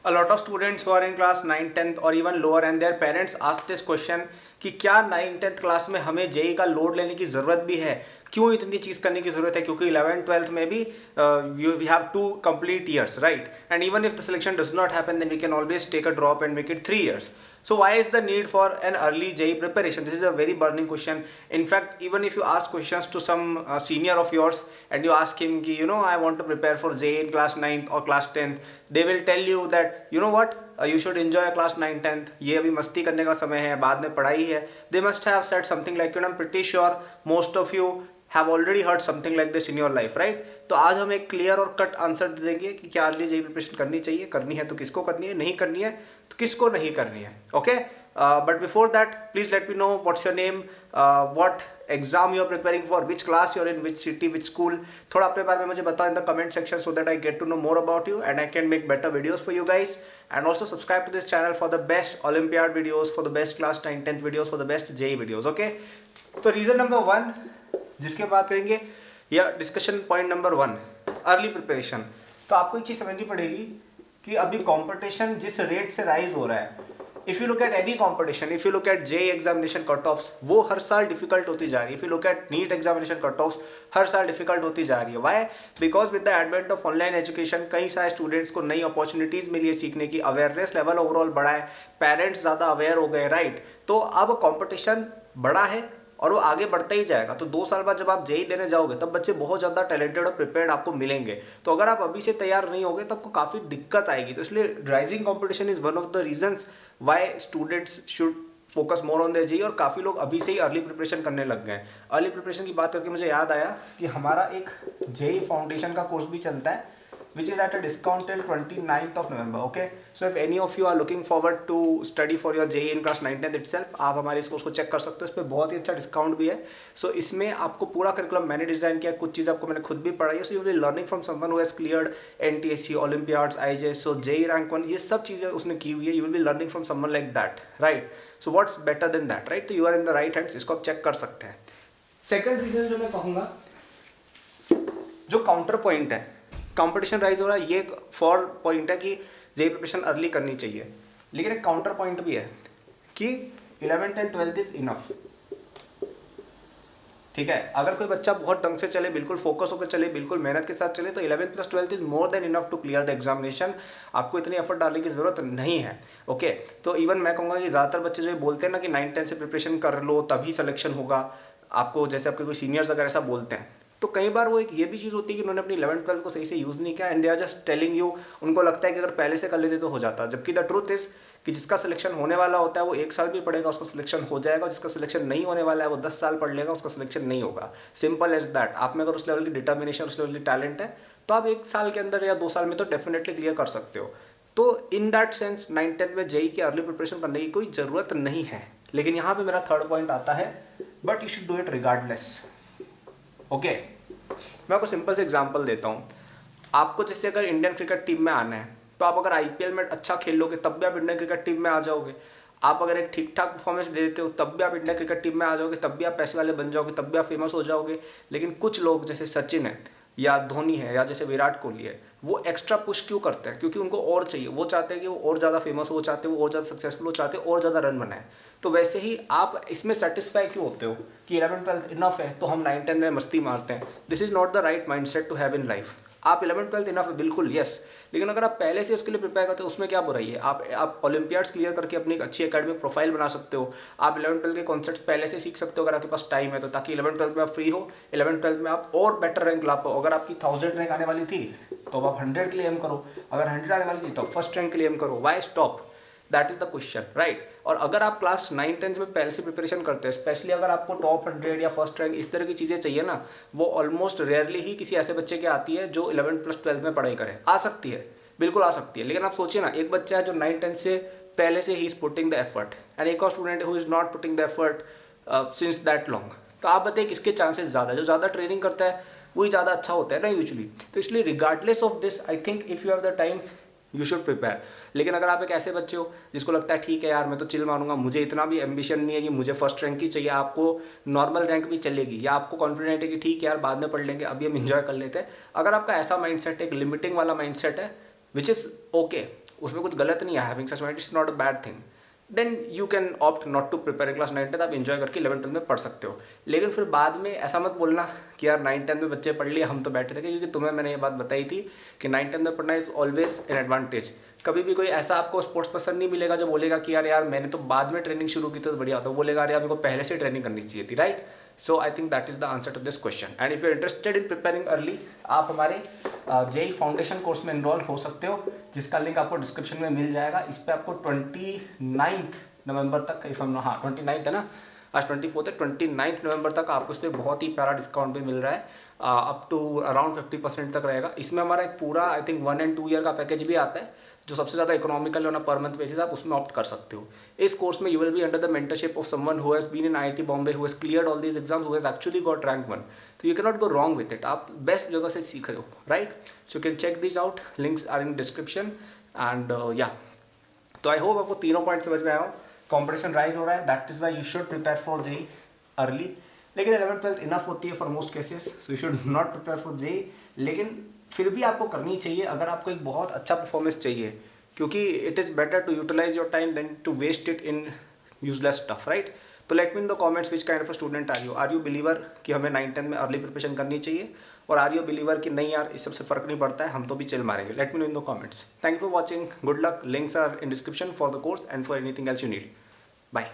A lot of students who are in class 9th 10th or even lower and their parents ask this question कि क्या 9th 10th class में हमें JEE का load लेने की ज़रूरत भी है, क्यों इतनी चीज़ करने की ज़रूरत है, क्योंकि 11th 12th में भी we have 2 complete years, right? And even if the selection does not happen, then we can always take a drop and make it 3 years. So why is the need for an early JEE preparation? This is a very burning question. In fact, even if you ask questions to some senior of yours and you ask him ki, I want to prepare for JEE in class 9th or class 10th, they will tell you that, you know what, you should enjoy class 9th 10th. ये अभी मस्ती करने का समय है, बाद में पढ़ाई है. They must have said something like, I'm pretty sure most of you have already heard something like this in your life, right? तो आज हम एक क्लियर और कट आंसर दे देंगे कि क्या अर्ली जेई प्रिपरेशन करनी चाहिए, करनी है तो किसको करनी है, नहीं करनी है तो किसको नहीं करनी है. Okay, but before that please let me know what's your name, what exam you are preparing for, which class you are in, which city, which school. थोड़ा अपने बारे में मुझे बताओ in the comment section so that I get to know more about you and I can make better videos for you guys. And also subscribe to this channel for the best Olympiad videos, for the best class 9th 10th videos, for the best JEE videos. Okay, तो reason number 1 जिसके बात करेंगे या discussion point number 1, early preparation. तो आपको एक चीज समझनी पड़ेगी कि अभी कंपटीशन जिस रेट से राइज हो रहा है, if you look at any competition, if you look at JEE examination cut offs, वो हर साल डिफिकल्ट होती जा रही है. If you look at NEET examination cut offs, हर साल डिफिकल्ट होती जा रही है. Why? Because with the advent of online education कई सारे स्टूडेंट्स को नई अपॉर्चुनिटीज मिली है सीखने की, अवेयरनेस लेवल ओवरऑल बढ़ा है, पेरेंट्स ज़्यादा अवेयर हो गए, राइट? तो अब कंपटीशन बड़ा है और वो आगे बढ़ता ही जाएगा. तो 2 साल बाद जब आप जेई देने जाओगे तब बच्चे बहुत ज़्यादा टैलेंटेड और प्रिपेयर्ड आपको मिलेंगे. तो अगर आप अभी से तैयार नहीं होगे तो आपको काफ़ी दिक्कत आएगी. तो इसलिए rising competition is one of the reasons why students should focus more on their JEE. और काफ़ी लोग अभी से ही अर्ली प्रिपरेशन करने लग गए हैं. अर्ली प्रिपरेशन की बात करके मुझे याद आया कि हमारा एक जेई फाउंडेशन का कोर्स भी चलता है, which is at a discount till 29th of November. Okay, so if any of you are looking forward to study for your JEE in class 9th 10th itself, आप हमारे इस course को check कर सकते हो. इस पर बहुत ही अच्छा डिस्काउंट भी है. सो इसमें आपको पूरा करिकुलम मैंने डिजाइन किया, कुछ चीज़ आपको मैंने खुद भी पढ़ाई है. So you will learning from someone who has cleared NTSC, olympiads, IJS, so JEE rank 1, ये सब चीज़ें उसने की हुई है. You will be learning from someone like that, right? So what's better than that, right? तो you are in the right hands, इसको आप चेक कर सकते हैं. सेकेंड रीजन जो मैं कहूँगा, जो काउंटर पॉइंट है, कंपटीशन राइज हो रहा है, ये एक फॉर पॉइंट है कि जेई प्रिपरेशन अर्ली करनी चाहिए. लेकिन एक काउंटर पॉइंट भी है कि 11th and 12th is enough. ठीक है, अगर कोई बच्चा बहुत ढंग से चले, बिल्कुल फोकस होकर चले, बिल्कुल मेहनत के साथ चले, तो 11th plus 12th is more than enough to clear the examination. आपको इतनी एफर्ट डालने की जरूरत नहीं है. ओके, तो इवन मैं कहूँगा कि ज़्यादातर बच्चे जो बोलते हैं ना कि 9th 10th से प्रिपरेशन कर लो तभी सिलेक्शन होगा आपको, जैसे आपके कोई सीनियर्स अगर ऐसा बोलते हैं, तो कई बार वो एक ये भी चीज़ होती है कि उन्होंने अपनी 11th 12th को सही से यूज़ नहीं किया and they are just telling you. उनको लगता है कि अगर पहले से कर लेते तो हो जाता. जबकि द ट्रूथ इज कि जिसका सिलेक्शन होने वाला होता है वो 1 साल भी पढ़ेगा, उसका सिलेक्शन हो जाएगा. जिसका सिलेक्शन नहीं होने वाला है वो 10 साल पढ़ लेगा, उसका सिलेक्शन नहीं होगा. Simple as that. आप में अगर उस लेवल की डिटर्मिनेशन, उस लेवल की टैलेंट है तो आप 1 साल के अंदर या 2 साल में तो डेफिनेटली क्लियर कर सकते हो. तो in that sense 9th 10th में जेई की अर्ली प्रिपरेशन करने की कोई ज़रूरत नहीं है. लेकिन यहाँ पर मेरा थर्ड पॉइंट आता है, but you should do it regardless. Okay, मैं आपको सिंपल से एग्जांपल देता हूँ. आपको जैसे अगर इंडियन क्रिकेट टीम में आना है तो आप अगर IPL में अच्छा खेल लोगे तब भी आप इंडियन क्रिकेट टीम में आ जाओगे. आप अगर एक ठीक ठाक परफॉर्मेंस दे देते हो तब भी आप इंडियन क्रिकेट टीम में आ जाओगे, तब भी आप पैसे वाले बन जाओगे, तब भी आप फेमस हो जाओगे. लेकिन कुछ लोग जैसे सचिन है या धोनी है या जैसे विराट कोहली है, वो एक्स्ट्रा पुश क्यों करते हैं? क्योंकि उनको और चाहिए. वो चाहते हैं कि वो और ज़्यादा फेमस हो, वो चाहते हैं वो और ज़्यादा सक्सेसफुल हो, चाहते हैं और ज़्यादा रन बनाए. तो वैसे ही आप इसमें सेटिस्फाई क्यों होते हो कि 11th 12th इनफ है तो हम 9th 10th में मस्ती मारते हैं? This is not the right mindset to have in life. आप 11th 12th इनफ है, बिल्कुल यस, लेकिन अगर आप पहले से उसके लिए प्रिपेयर करते हो उसमें क्या बुराई है? आप ओलंपियाड्स क्लियर करके अपनी एक अच्छी एकेडमिक प्रोफाइल बना सकते हो. आप 11th 12th के कॉन्सेप्ट्स पहले से सीख सकते हो अगर आपके पास टाइम है तो, ताकि 11th 12th में आप फ्री हो, 11th 12th में आप और बेटर रैंक ला पाओ. अगर आपकी 1000 रैंक आने वाली थी तो आप 100 के लिए एम करो, अगर 100 आने वाली थी तो फर्स्ट रैंक के लिए एम करो. Why stop? That is the question, right? और अगर आप क्लास 9th 10th में पहले से प्रिपरेशन करते हैं, स्पेशली अगर आपको टॉप 100 या फर्स्ट रैंक इस तरह की चीज़ें चाहिए ना, वो ऑलमोस्ट रेयरली ही किसी ऐसे बच्चे के आती है जो 11th प्लस 12th में पढ़ाई करे. आ सकती है, बिल्कुल आ सकती है. लेकिन आप सोचिए ना, एक बच्चा है जो 9th 10th से पहले से he is putting the effort and एक और student who is not putting the effort since that long. तो आप बताइए किसके चांसेस ज़्यादा? जो ज़्यादा ट्रेनिंग करता है वही ज़्यादा अच्छा होता है ना यूजुअली. तो इसलिए regardless of this I think if you have the time you should prepare. लेकिन अगर आप एक ऐसे बच्चे हो जिसको लगता है ठीक है यार मैं तो चिल मारूंगा, मुझे इतना भी एम्बिशन नहीं है कि मुझे फर्स्ट रैंक ही चाहिए, आपको नॉर्मल रैंक भी चलेगी, या आपको कॉन्फिडेंट है कि ठीक है यार बाद में पढ़ लेंगे, अभी हम इंजॉय कर लेते हैं. अगर आपका ऐसा माइंडसेट एक लिमिटिंग वाला माइंडसेट है विच इज़ ओके, उसमें कुछ गलत नहीं है, having such mind it's not a bad thing, then you can opt not to prepare in class 9-10, आप इन्जॉय करके 11-12 में पढ़ सकते हो। लेकिन फिर बाद में ऐसा मत बोलना कि यार 9-10 में बच्चे पढ़ लिए, हम तो बैठे थे, क्योंकि तुम्हें मैंने ये बात बताई थी कि 9-10 में पढ़ना इज ऑलवेज एन एडवांटेज। कभी भी कोई ऐसा आपको स्पोर्ट्स पसंद नहीं मिलेगा जो बोलेगा कि यार मैंने तो बाद में ट्रेनिंग शुरू की तो बढ़िया, तो बोलेगा यार मेरे को पहले से ट्रेनिंग करनी चाहिए थी, right. So I think that is the answer to this question. And if you interested in preparing early, आप हमारे जेई फाउंडेशन कोर्स में एनरोल हो सकते हो, जिसका लिंक आपको डिस्क्रिप्शन में मिल जाएगा। इस पर आपको 29 नवंबर तक, इफ हम 29 है ना, आज 24 है, 29 नवंबर तक आपको इस पर बहुत ही प्यारा डिस्काउंट भी मिल रहा है, अप टू अराउंड 50% तक रहेगा। इसमें हमारा एक पूरा आई थिंक 1 and 2 ईयर का पैकेज भी आता है, जो सबसे ज़्यादा इकोनॉमिकल है, पर मंथ बेसिस आप उसमें ऑप्ट कर सकते हो। इस कोर्स में you will be under the mentorship of someone who has been in IIT Bombay, who has cleared all these exams, who has actually got rank 1, तो you can not go wrong with it. आप best जगह से सीख रहे हो, right. So you can check this out, links are in description. And yeah, तो I hope आपको तीनों पॉइंट समझ में आया हो। कॉम्पिटिशन राइज हो रहा है, that is why you should prepare for JEE early, लेकिन 11th-12th इनफ होती है for most cases, so you should not prepare for JEE. लेकिन फिर भी आपको करनी चाहिए अगर आपको एक बहुत अच्छा परफॉर्मेंस चाहिए, क्योंकि it is better to utilise your time than to waste it in useless stuff, right. तो let me in the comments which kind of student are you believer कि हमें 9-10 में अर्ली प्रिपरेशन करनी चाहिए, और आर यू बिलीवर कि नहीं यार इस सबसे फर्क नहीं पड़ता है, हम तो भी चिल मारेंगे। Let me know in the comments. Thank you for watching, good luck, links are in description for the course and for anything else you need. Bye.